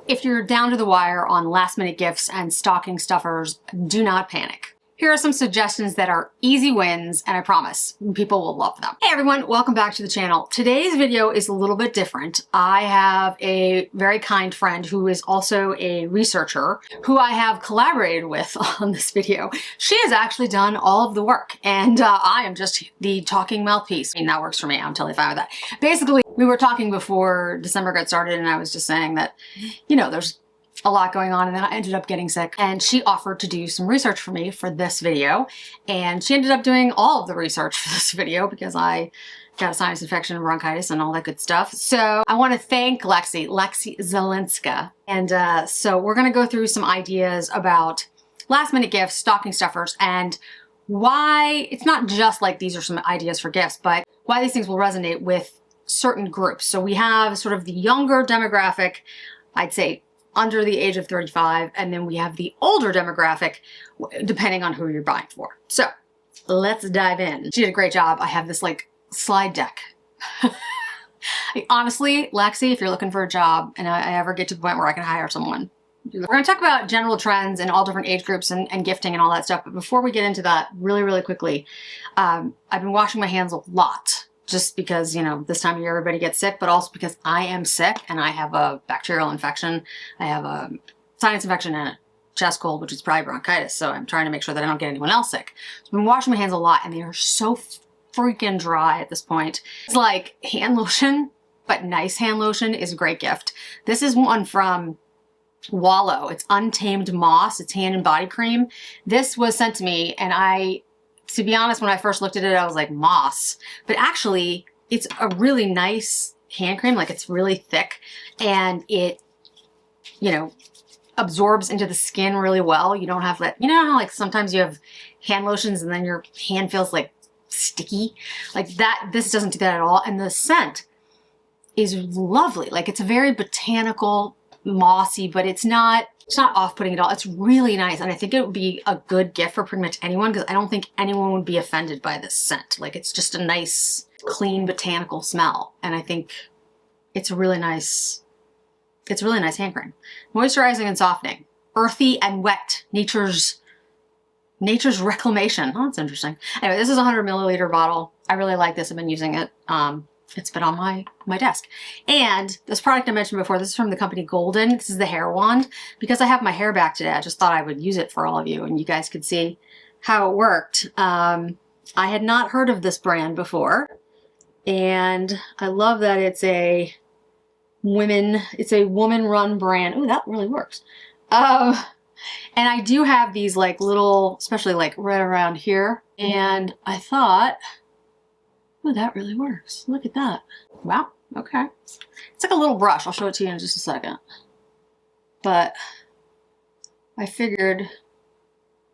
If you're down to the wire on last minute gifts and stocking stuffers, do not panic. Here are some suggestions that are easy wins, and I promise people will love them. Hey everyone, welcome back to the channel. Today's video is a little bit different. I have a very kind friend who is also a researcher who I have collaborated with on this video. She has actually done all of the work, and I am just the talking mouthpiece. I mean, that works for me. I'm totally fine with that. Basically, we were talking before December got started, and I was just saying that, you know, there's a lot going on, and then I ended up getting sick, and she offered to do some research for me for this video, and she ended up doing all of the research for this video because I got a sinus infection and bronchitis and all that good stuff. So I want to thank Lexi Zelenska, and so we're going to go through some ideas about last minute gifts, stocking stuffers, and why it's not just like these are some ideas for gifts, but why these things will resonate with certain groups. So we have sort of the younger demographic, I'd say under the age of 35, and then we have the older demographic, depending on who you're buying for. So let's dive in. She did a great job. I have this like slide deck. Honestly, Lexi, if you're looking for a job and I ever get to the point where I can hire someone, we're going to talk about general trends in all different age groups and gifting and all that stuff. But before we get into that, really quickly, I've been washing my hands a lot. Just because, you know, this time of year everybody gets sick, but also because I am sick and I have a bacterial infection. I have a sinus infection and a chest cold, which is probably bronchitis. So I'm trying to make sure that I don't get anyone else sick. So I've been washing my hands a lot, and they are so freaking dry at this point. It's like hand lotion, but nice hand lotion is a great gift. This is one from Wallow. It's Untamed Moss. It's hand and body cream. This was sent to me, and to be honest, when I first looked at it, I was like, moss. But actually, it's a really nice hand cream. Like, it's really thick, and it, you know, absorbs into the skin really well. You don't have that, you know how like sometimes you have hand lotions and then your hand feels like sticky? Like that, this doesn't do that at all. And the scent is lovely. Like, it's a very botanical, mossy, but it's not off-putting at all. It's really nice, and I think it would be a good gift for pretty much anyone, because I don't think anyone would be offended by this scent. Like, it's just a nice, clean, botanical smell, and I think it's a really nice hand cream. Moisturizing and softening. Earthy and wet. Nature's reclamation. Oh, that's interesting. Anyway, this is a 100 milliliter bottle. I really like this. I've been using it. It's been on my desk. And this product I mentioned before, this is from the company Golden. This is the hair wand. Because I have my hair back today, I just thought I would use it for all of you and you guys could see how it worked. I had not heard of this brand before. And I love that it's a woman-run brand. Oh, that really works. And I do have these like little, especially like right around here. And I thought, oh, that really works. Look at that. Wow. Okay. It's like a little brush. I'll show it to you in just a second. But I figured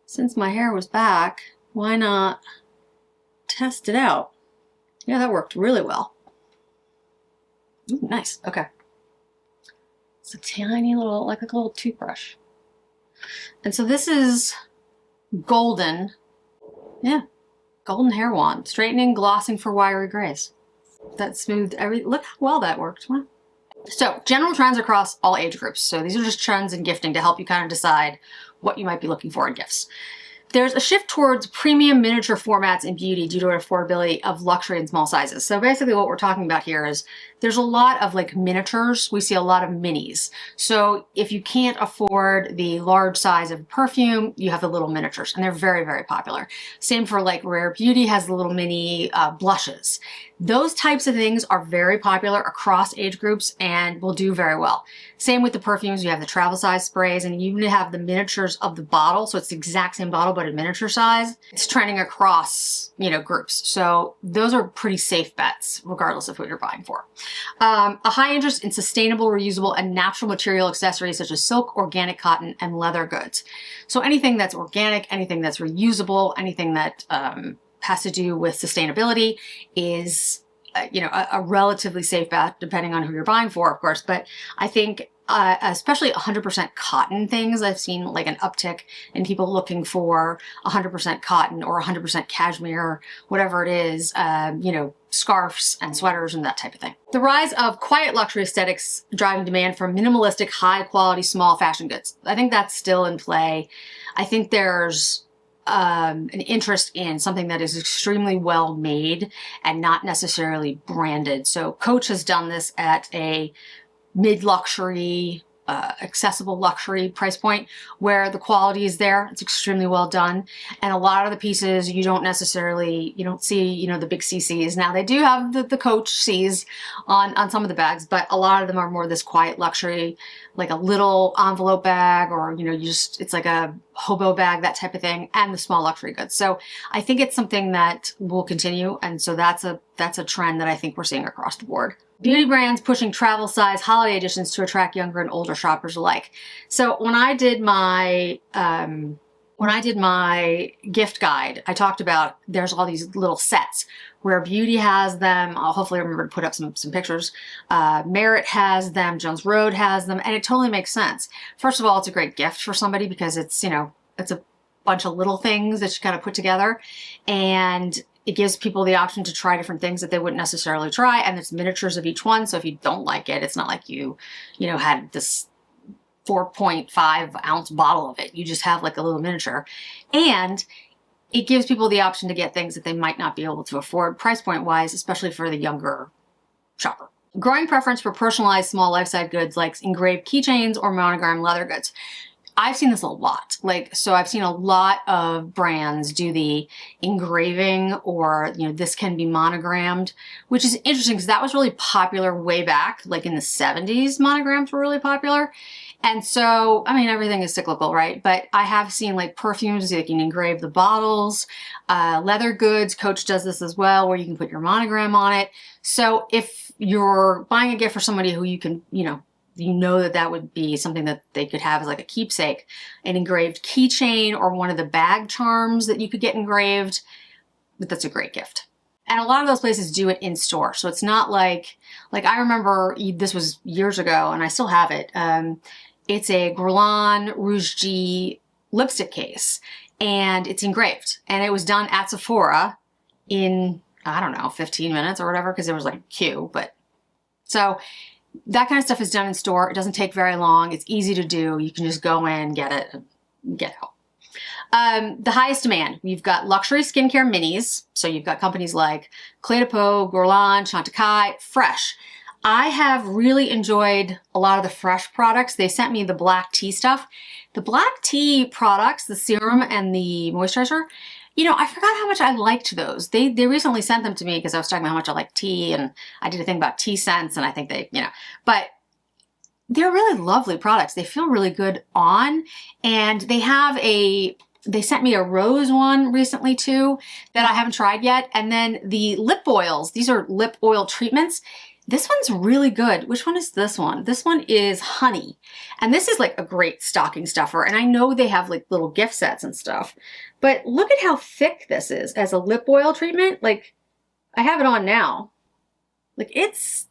since my hair was back, why not test it out? Yeah, that worked really well. Ooh, nice. Okay. It's a tiny little, like a little toothbrush. And so this is Golden. Yeah. Golden hair wand, straightening, glossing for wiry grays. That smoothed look how well that worked. Wow. So general trends across all age groups. So these are just trends in gifting to help you kind of decide what you might be looking for in gifts. There's a shift towards premium miniature formats in beauty due to affordability of luxury and small sizes. So basically what we're talking about here is there's a lot of like miniatures. We see a lot of minis. So if you can't afford the large size of perfume, you have the little miniatures, and they're very popular. Same for like Rare Beauty has the little mini blushes. Those types of things are very popular across age groups and will do very well. Same with the perfumes. You have the travel size sprays, and you even have the miniatures of the bottle. So it's the exact same bottle, but a miniature size. It's trending across, you know, groups. So those are pretty safe bets, regardless of who you're buying for. A high interest in sustainable, reusable, and natural material accessories such as silk, organic cotton, and leather goods. So anything that's organic, anything that's reusable, anything that has to do with sustainability is, you know, a relatively safe bet, depending on who you're buying for, of course. But I think especially 100% cotton things. I've seen like an uptick in people looking for 100% cotton or 100% cashmere, whatever it is, you know, scarves and sweaters and that type of thing. The rise of quiet luxury aesthetics driving demand for minimalistic, high quality, small fashion goods. I think that's still in play. I think there's an interest in something that is extremely well made and not necessarily branded. So Coach has done this at a mid-luxury, accessible luxury price point where the quality is there. It's extremely well done. And a lot of the pieces you don't see, you know, the big CCs. Now they do have the Coach Cs on some of the bags, but a lot of them are more this quiet luxury, like a little envelope bag, or, you know, it's like a hobo bag, that type of thing, and the small luxury goods. So I think it's something that will continue. And so that's a trend that I think we're seeing across the board. Beauty brands pushing travel size holiday editions to attract younger and older shoppers alike. So when I did my gift guide, I talked about there's all these little sets where Beauty has them. I'll hopefully remember to put up some pictures. Merit has them, Jones Road has them, and it totally makes sense. First of all, it's a great gift for somebody because it's, you know, it's a bunch of little things that you kind of put together, and it gives people the option to try different things that they wouldn't necessarily try, and there's miniatures of each one. So if you don't like it, it's not like you know, had this 4.5 ounce bottle of it. You just have like a little miniature, and it gives people the option to get things that they might not be able to afford price point wise, especially for the younger shopper. Growing preference for personalized small life-size goods like engraved keychains or monogram leather goods. I've seen this a lot. So I've seen a lot of brands do the engraving, or, you know, this can be monogrammed, which is interesting because that was really popular way back, like in the 70s, monograms were really popular. And so, I mean, everything is cyclical, right? But I have seen like perfumes, you can engrave the bottles, leather goods, Coach does this as well, where you can put your monogram on it. So if you're buying a gift for somebody who you can, you know that would be something that they could have as like a keepsake, an engraved keychain or one of the bag charms that you could get engraved, but that's a great gift. And a lot of those places do it in store. So it's not like I remember, this was years ago and I still have it. It's a Guerlain Rouge G lipstick case, and it's engraved, and it was done at Sephora in, I don't know, 15 minutes or whatever, because there was like a queue. But so that kind of stuff is done in store. It doesn't take very long. It's easy to do. You can just go in, get it, and get out. The highest demand, we've got luxury skincare minis. So you've got companies like Clé de Peau, Guerlain, Chantecaille, Fresh. I have really enjoyed a lot of the Fresh products. They sent me the black tea stuff. The black tea products, the serum and the moisturizer, you know, I forgot how much I liked those. They recently sent them to me because I was talking about how much I like tea, and I did a thing about tea scents, and I think they, you know, but they're really lovely products. They feel really good on, and they sent me a rose one recently too that I haven't tried yet. And then the lip oils, these are lip oil treatments. This one's really good. Which one is this one? This one is honey. And this is like a great stocking stuffer. And I know they have like little gift sets and stuff, but look at how thick this is as a lip oil treatment. Like, I have it on now. Like, it's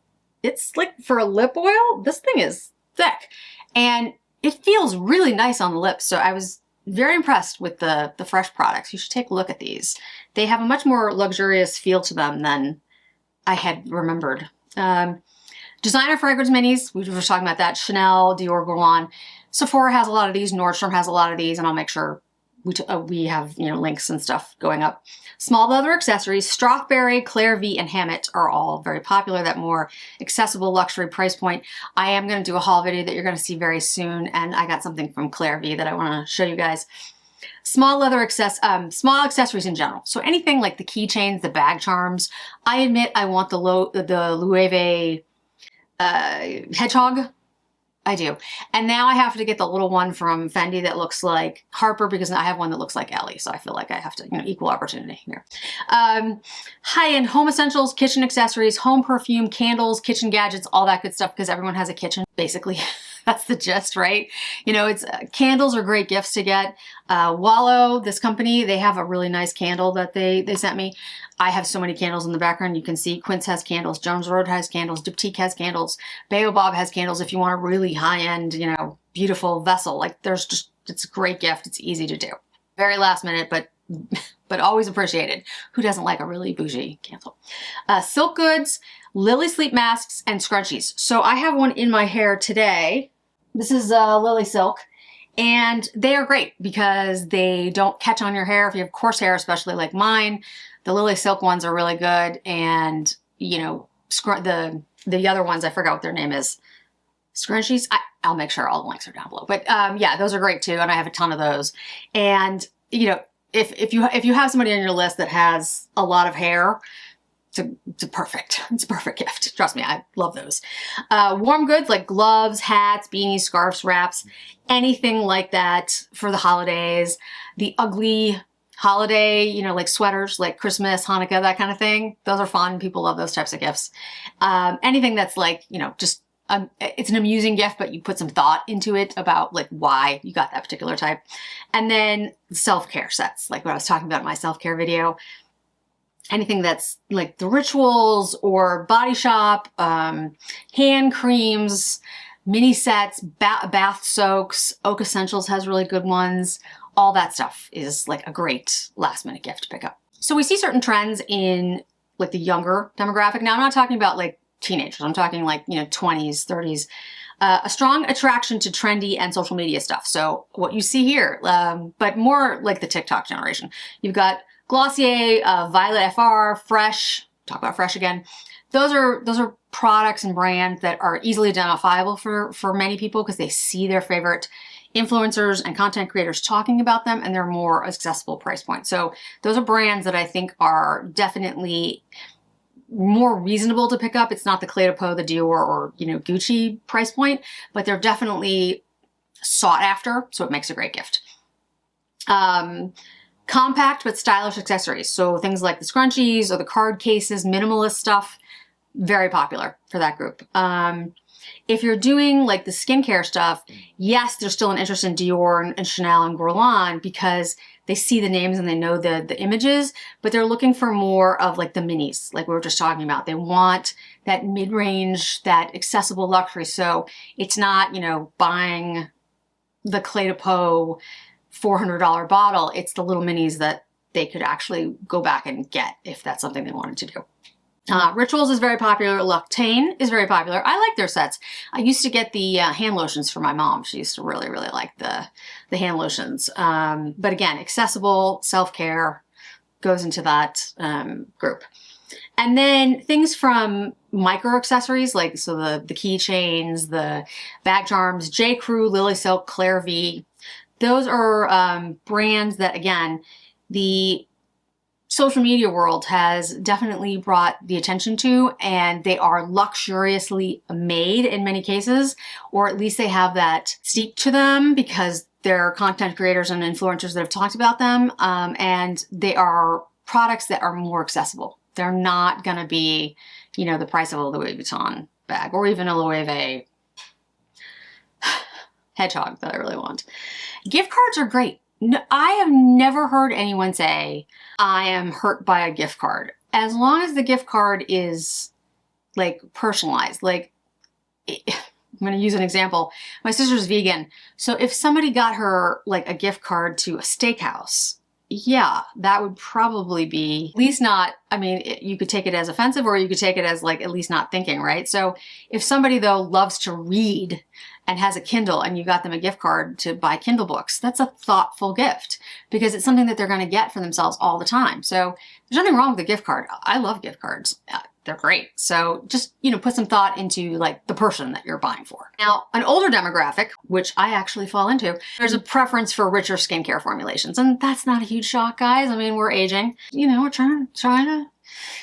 like, for a lip oil, this thing is thick, and it feels really nice on the lips. So I was very impressed with the Fresh products. You should take a look at these. They have a much more luxurious feel to them than I had remembered. Designer fragrance minis, we were talking about that. Chanel, Dior, Guerlain. Sephora has a lot of these. Nordstrom has a lot of these, and I'll make sure we have, you know, links and stuff going up. Small leather accessories, Strathberry, Claire V, and Hammett are all very popular, that more accessible luxury price point. I am going to do a haul video that you're going to see very soon, and I got something from Claire V that I want to show you guys. Small leather small accessories in general. So anything like the keychains, the bag charms. I admit I want the Loewe hedgehog. I do. And now I have to get the little one from Fendi that looks like Harper, because I have one that looks like Ellie. So I feel like I have to, you know, equal opportunity here. High-end home essentials, kitchen accessories, home perfume, candles, kitchen gadgets, all that good stuff, because everyone has a kitchen, basically. That's the gist, right? You know, it's candles are great gifts to get. Wallow, this company, they have a really nice candle that they sent me. I have so many candles in the background. You can see Quince has candles, Jones Road has candles, Diptyque has candles, Baobab has candles. If you want a really high-end, you know, beautiful vessel, like there's just, it's a great gift. It's easy to do. Very last minute, but always appreciated. Who doesn't like a really bougie candle? Silk goods, Lily sleep masks, and scrunchies. So I have one in my hair today. This is Lily Silk, and they are great because they don't catch on your hair. If you have coarse hair, especially like mine, the Lily Silk ones are really good. And, you know, the other ones, I forgot what their name is. Scrunchies, I'll make sure all the links are down below. But yeah, those are great too, and I have a ton of those. And, you know, if you have somebody on your list that has a lot of hair, it's a perfect gift. Trust me, I love those. Warm goods like gloves, hats, beanies, scarves, wraps, anything like that for the holidays. The ugly holiday, you know, like sweaters, like Christmas, Hanukkah, that kind of thing. Those are fun. People love those types of gifts. Anything that's like, you know, just it's an amusing gift, but you put some thought into it about like why you got that particular type. And then self-care sets, like what I was talking about in my self-care video. Anything that's like the rituals or Body Shop, hand creams, mini sets, bath soaks, Oak Essentials has really good ones. All that stuff is like a great last minute gift to pick up. So we see certain trends in like the younger demographic. Now I'm not talking about like teenagers. I'm talking like, you know, 20s, 30s. A strong attraction to trendy and social media stuff. So what you see here, but more like the TikTok generation. You've got Glossier, Violet FR, Fresh, talk about Fresh again. Those are products and brands that are easily identifiable for many people because they see their favorite influencers and content creators talking about them, and they're more accessible price point. So those are brands that I think are definitely more reasonable to pick up. It's not the Clé de Peau, the Dior, or, you know, Gucci price point, but they're definitely sought after, so it makes a great gift. Compact but stylish accessories. So things like the scrunchies or the card cases, minimalist stuff, very popular for that group. If you're doing like the skincare stuff, yes, there's still an interest in Dior and Chanel and Guerlain because they see the names and they know the images, but they're looking for more of like the minis, like we were just talking about. They want that mid-range, that accessible luxury. So it's not, you know, buying the Clé de Peau $400 bottle. It's the little minis that they could actually go back and get if that's something they wanted to do. Rituals is very popular. L'Occitane is very popular. I like their sets. I used to get the hand lotions for my mom. She used to really, really like the hand lotions. But again, accessible, self-care goes into that group. And then things from micro accessories, like so the keychains, the bag charms, J. Crew, Lily Silk, Claire V. Those are brands that, again, the social media world has definitely brought the attention to, and they are luxuriously made in many cases, or at least they have that steep to them because they're content creators and influencers that have talked about them, and they are products that are more accessible. They're not going to be, you know, the price of a Louis Vuitton bag or even a Loewe hedgehog that I really want. Gift cards are great. No, I have never heard anyone say, I am hurt by a gift card. As long as the gift card is like personalized, like I'm going to use an example. My sister's vegan. So if somebody got her like a gift card to a steakhouse, yeah, that would probably be at least not, I mean, you could take it as offensive or you could take it as like at least not thinking, right? So if somebody though loves to read and has a Kindle and you got them a gift card to buy Kindle books, that's a thoughtful gift because it's something that they're going to get for themselves all the time. So there's nothing wrong with a gift card. I love gift cards. They're great. So just, you know, put some thought into like the person that you're buying for. Now, an older demographic, which I actually fall into, there's a preference for richer skincare formulations. And that's not a huge shock, guys. I mean, we're aging, you know, we're trying to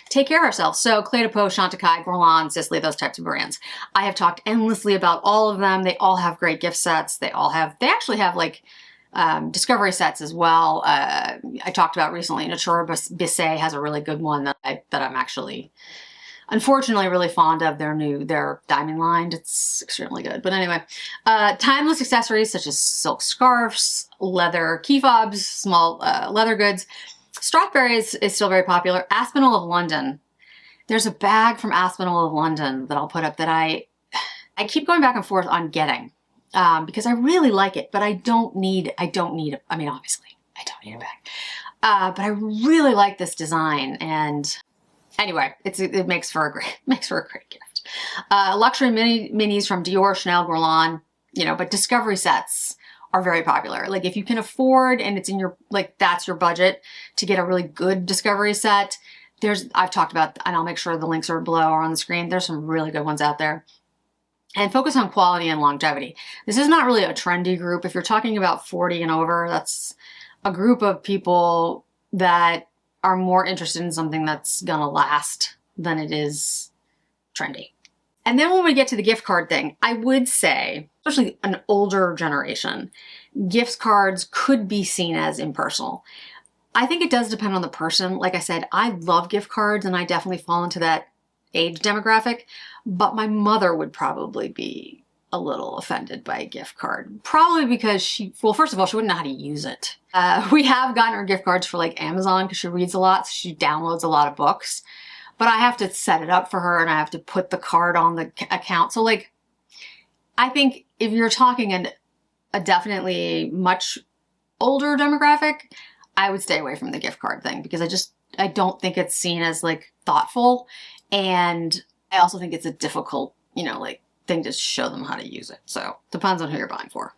take care of ourselves. So Clé de Peau, Chantecaille, Guerlain, Sisley, those types of brands. I have talked endlessly about all of them. They all have great gift sets. They actually have like discovery sets as well. I talked about recently, Natura Bissé has a really good one that I'm actually unfortunately really fond of their diamond lined. It's extremely good. But anyway, timeless accessories such as silk scarves, leather key fobs, small leather goods. Strathberry is still very popular. Aspinall of London. There's a bag from Aspinall of London that I'll put up that I keep going back and forth on getting because I really like it, but I don't need, I mean, obviously I don't need a bag, but I really like this design. And anyway, it makes for a great, gift. Luxury minis from Dior, Chanel, Guerlain, you know, but discovery sets are very popular. Like if you can afford and it's in your, like that's your budget to get a really good discovery set, I've talked about, and I'll make sure the links are below or on the screen. There's some really good ones out there. And focus on quality and longevity. This is not really a trendy group. If you're talking about 40 and over, that's a group of people that are more interested in something that's gonna last than it is trendy. And then when we get to the gift card thing, I would say, especially an older generation, gift cards could be seen as impersonal. I think it does depend on the person. Like I said, I love gift cards and I definitely fall into that age demographic, but my mother would probably be a little offended by a gift card. Probably because well, first of all, she wouldn't know how to use it. We have gotten her gift cards for like Amazon because she reads a lot, so she downloads a lot of books. But I have to set it up for her and I have to put the card on the account. So like, I think if you're talking a definitely much older demographic, I would stay away from the gift card thing because I don't think it's seen as like thoughtful. And I also think it's a difficult, you know, like thing to show them how to use it. So depends on who you're buying for.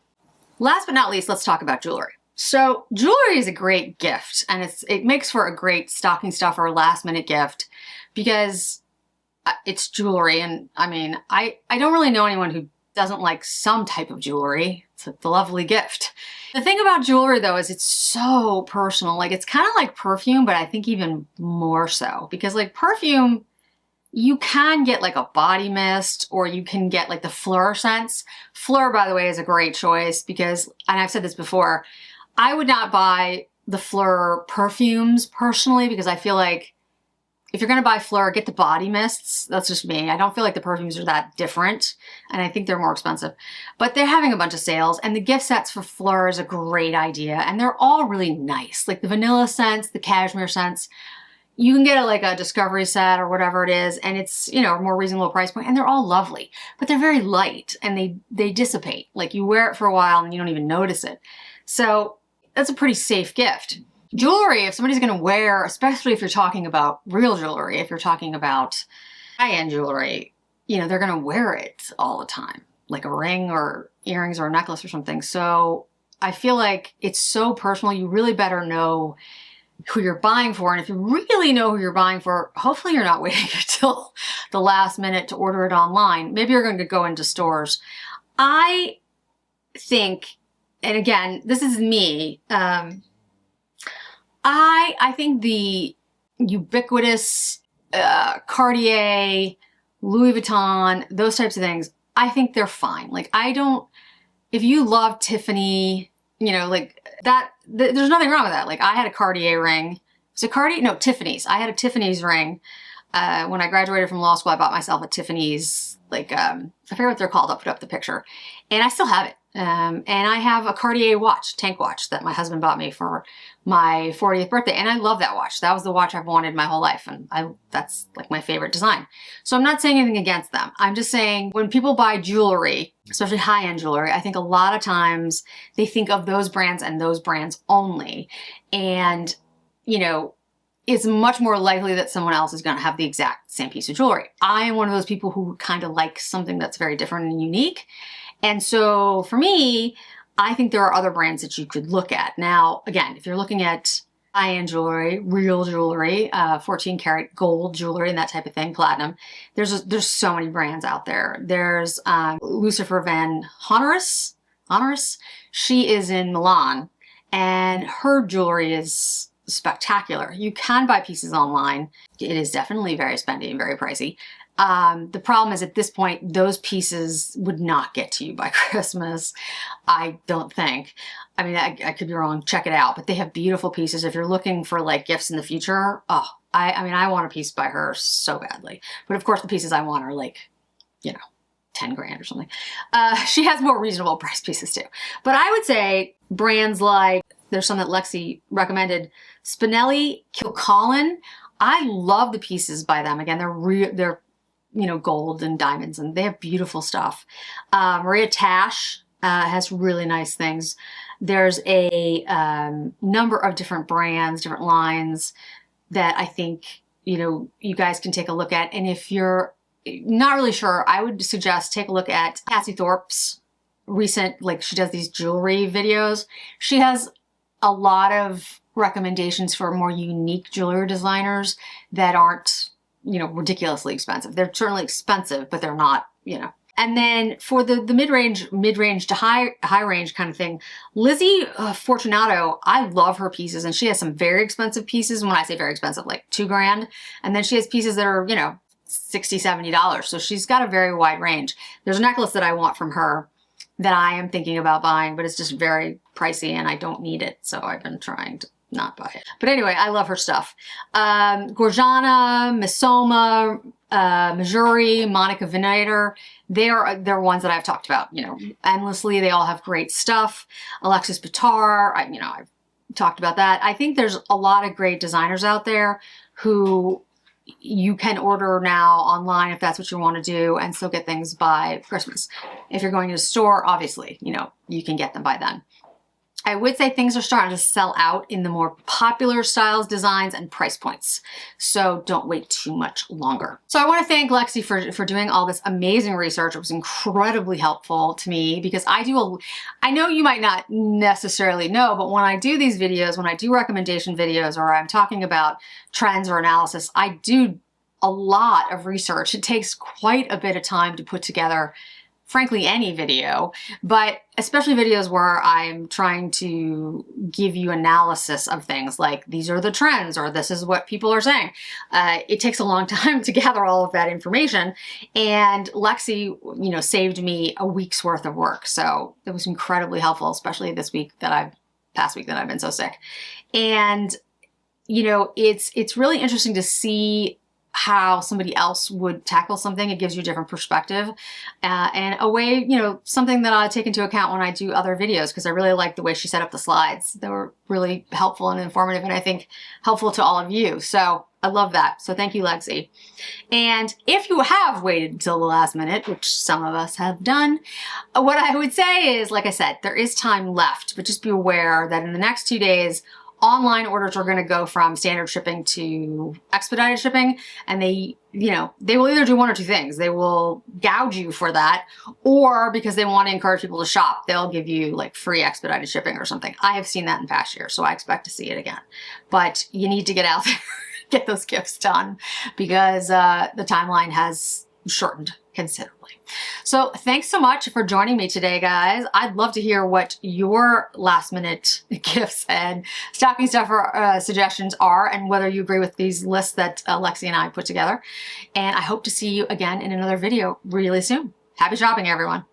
Last but not least, let's talk about jewelry. So jewelry is a great gift and it makes for a great stocking stuffer last minute gift because it's jewelry. And I mean, I don't really know anyone who doesn't like some type of jewelry. It's a lovely gift. The thing about jewelry though is it's so personal. Like it's kind of like perfume, but I think even more so because like perfume, you can get like a body mist or you can get like the Fleur scents. Fleur, by the way, is a great choice because, and I've said this before, I would not buy the Fleur perfumes personally because I feel like if you're going to buy Fleur, get the body mists. That's just me. I don't feel like the perfumes are that different and I think they're more expensive, but they're having a bunch of sales and the gift sets for Fleur is a great idea and they're all really nice. Like the vanilla scents, the cashmere scents, you can get like a discovery set or whatever it is and it's, you know, a more reasonable price point and they're all lovely, but they're very light and they dissipate. Like you wear it for a while and you don't even notice it. So that's a pretty safe gift. Jewelry, if somebody's going to wear, especially if you're talking about real jewelry, if you're talking about high-end jewelry, you know, they're going to wear it all the time, like a ring or earrings or a necklace or something. So I feel like it's so personal. You really better know who you're buying for. And if you really know who you're buying for, hopefully you're not waiting until the last minute to order it online. Maybe you're going to go into stores. I think, and again, this is me, I think the ubiquitous Cartier, Louis Vuitton, those types of things, I think they're fine. Like if you love Tiffany, you know, like that, there's nothing wrong with that. Like I had a Cartier ring. Was it Cartier? No, Tiffany's. I had a Tiffany's ring. When I graduated from law school, I bought myself a Tiffany's, like, I forget what they're called. I'll put up the picture. And I still have it. And I have a Cartier watch, tank watch, that my husband bought me for my 40th birthday. And I love that watch. That was the watch I've wanted my whole life. And that's like my favorite design. So I'm not saying anything against them. I'm just saying when people buy jewelry, especially high-end jewelry, I think a lot of times they think of those brands and those brands only. And, you know, it's much more likely that someone else is going to have the exact same piece of jewelry. I am one of those people who kind of like something that's very different and unique. And so for me, I think there are other brands that you could look at. Now, again, if you're looking at high-end jewelry, real jewelry, 14 karat gold jewelry and that type of thing, platinum, there's so many brands out there. There's Lucifer Van Honoris. She is in Milan and her jewelry is spectacular. You can buy pieces online. It is definitely very spendy and very pricey. The problem is at this point, those pieces would not get to you by Christmas, I don't think. I mean, I could be wrong, check it out, but they have beautiful pieces. If you're looking for like gifts in the future, oh, I mean, I want a piece by her so badly. But of course the pieces I want are like, you know, 10 grand or something. She has more reasonable price pieces too. But I would say brands like, there's some that Lexi recommended, Spinelli, Kilcolin. I love the pieces by them. Again, they're you know, gold and diamonds, and they have beautiful stuff. Maria Tash has really nice things. There's a number of different brands, different lines that I think, you know, you guys can take a look at. And if you're not really sure, I would suggest take a look at Cassie Thorpe's recent, like she does these jewelry videos. She has a lot of recommendations for more unique jewelry designers that aren't, you know, ridiculously expensive. They're certainly expensive, but they're not, you know. And then for the mid-range to high range kind of thing, Lizzie Fortunato, I love her pieces, and she has some very expensive pieces. When I say very expensive, like 2 grand. And then she has pieces that are, you know, $60, $70. So she's got a very wide range. There's a necklace that I want from her that I am thinking about buying, but it's just very pricey and I don't need it. So I've been trying to not buy it. But anyway, I love her stuff. Gorjana, Misoma, Missouri, Monica Venator, they're ones that I've talked about, you know, endlessly. They all have great stuff. Alexis Bitar, you know, I've talked about that. I think there's a lot of great designers out there who you can order now online if that's what you want to do, and still get things by Christmas. If you're going to the store, obviously, you know, you can get them by then. I would say things are starting to sell out in the more popular styles, designs, and price points. So don't wait too much longer. So I want to thank Lexi for doing all this amazing research. It was incredibly helpful to me because I know you might not necessarily know, but when I do these videos, when I do recommendation videos, or I'm talking about trends or analysis, I do a lot of research. It takes quite a bit of time to put together, frankly, any video, but especially videos where I'm trying to give you analysis of things like these are the trends or this is what people are saying. It takes a long time to gather all of that information, and Lexi, you know, saved me a week's worth of work. So it was incredibly helpful, especially this week past week that I've been so sick. And, you know, it's really interesting to see how somebody else would tackle something. It gives you a different perspective and a way, you know, something that I take into account when I do other videos, because I really like the way she set up the slides. They were really helpful and informative, and I think helpful to all of you. So I love that. So thank you, Lexi. And if you have waited until the last minute, which some of us have done, what I would say is, like I said, there is time left, but just be aware that in the next 2 days, online orders are going to go from standard shipping to expedited shipping, and they will either do one or two things. They will gouge you for that, or because they want to encourage people to shop, they'll give you like free expedited shipping or something. I have seen that in past years, so I expect to see it again. But you need to get out there, get those gifts done, because the timeline has shortened considerably. So thanks so much for joining me today, guys. I'd love to hear what your last minute gifts and stocking stuffer suggestions are, and whether you agree with these lists that Lexi and I put together. And I hope to see you again in another video really soon. Happy shopping, everyone.